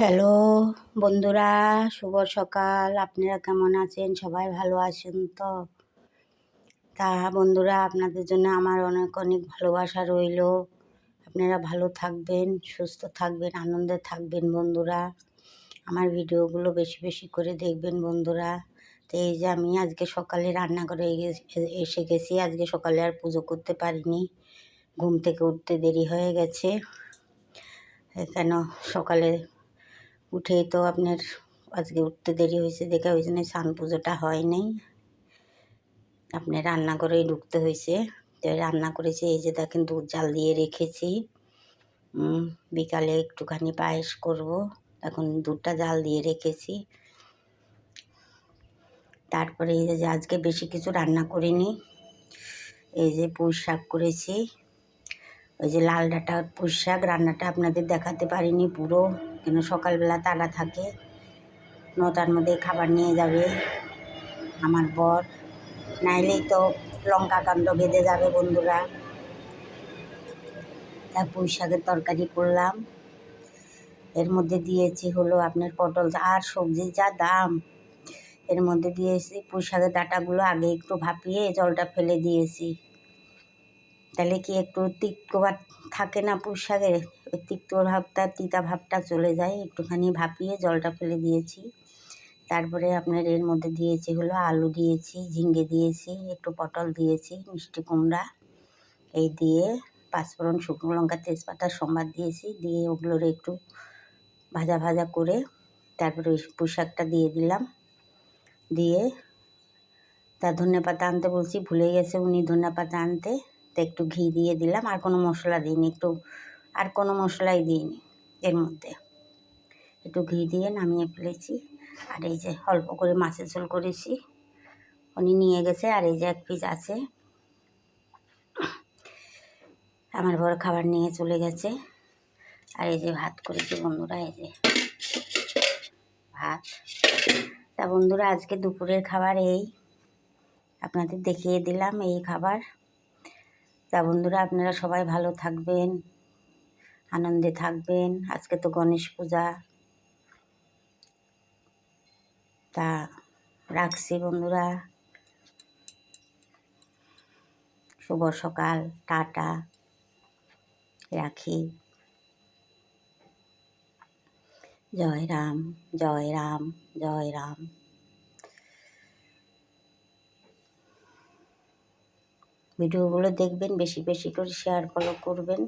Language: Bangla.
হ্যালো বন্ধুরা, শুভ সকাল। আপনারা কেমন আছেন? সবাই ভালো আছেন তো? বন্ধুরা, আপনাদের জন্য আমার অনেক অনেক ভালোবাসা রইল। আপনারা ভালো থাকবেন, সুস্থ থাকবেন, আনন্দে থাকবেন বন্ধুরা। আমার ভিডিওগুলো বেশি বেশি করে দেখবেন বন্ধুরা। তো এই যে আমি আজকে সকালে রান্নাঘরে এসে গেছি। আজকে সকালে আর পুজো করতে পারিনি, ঘুম থেকে উঠতে দেরি হয়ে গেছে। কেন সকালে উঠেই তো আপনার আজকে উঠতে দেরি হয়েছে দেখে ওই জন্য স্নান পুজোটা হয় নাই। আপনার রান্নাঘরেই ঢুকতে হয়েছে। তো রান্না করেছি, এই যে দেখেন দুধ জাল দিয়ে রেখেছি। বিকালে একটুখানি পায়েস করব, এখন দুধটা জাল দিয়ে রেখেছি। তারপরে এই যে আজকে বেশি কিছু রান্না করিনি। এই যে পুঁই শাক করেছি, ওই যে লাল ডাঁটা পুঁই শাক। রান্নাটা আপনাদের দেখাতে পারিনি পুরো, কেন সকালবেলা তাড়া থাকে। 9টার মধ্যে খাবার নিয়ে যাবে আমার বর, নাইলেই তো লঙ্কা কাণ্ড বেঁধে যাবে বন্ধুরা। তা পুঁই শাকের তরকারি করলাম। এর মধ্যে দিয়েছি হলো আপনার পটল, আর সবজির যা দাম, এর মধ্যে দিয়েছি পুঁই শাকের ডাঁটাগুলো আগে একটু ভাপিয়ে জলটা ফেলে দিয়েছি। তাহলে কি একটু তিক্ত থাকে না পুঁই শাকের, ওই তিক্ত ভাবটা, তিতা ভাবটা চলে যায়। একটুখানি ভাপিয়ে জলটা ফেলে দিয়েছি। তারপরে আপনার এর মধ্যে দিয়েছি হলো আলু দিয়েছি, ঝিঙ্গে দিয়েছি, একটু পটল দিয়েছি, মিষ্টি কুমড়া, এই দিয়ে পাঁচফোড়ন, শুকনো লঙ্কা, তেজপাতা সম্বাদ দিয়েছি। দিয়ে ওগুলোর একটু ভাজা ভাজা করে তারপরে ওই পুঁই শাকটা দিয়ে দিলাম। দিয়ে ধনেপাতা আনতে বলছি, ভুলে গেছে উনি ধনেপাতা আনতে। তো একটু ঘি দিয়ে দিলাম, আর কোনো মশলা দিইনি, আর কোনো মশলাই দিইনি। এর মধ্যে একটু ঘি দিয়ে নামিয়ে ফেলেছি। আর এই যে অল্প করে মাছের ঝোল করেছি, উনি নিয়ে গেছে। আর এই যে এক পিস আছে, আমার বড় খাবার নিয়ে চলে গেছে। আর এই যে ভাত করেছি বন্ধুরা, এই যে ভাত। তা বন্ধুরা, আজকে দুপুরের খাবার এই আপনাদের দেখিয়ে দিলাম, এই খাবার। তা বন্ধুরা, আপনারা সবাই ভালো থাকবেন, আনন্দে থাকবেন। আজকে তো গণেশ পূজা। তা রাখছি বন্ধুরা, শুভ সকাল, টাটা, রাখি। জয় রাম, জয় রাম, জয় রাম। ভিডিওগুলো দেখবেন, বেশি বেশি করে শেয়ার ফলো করবেন।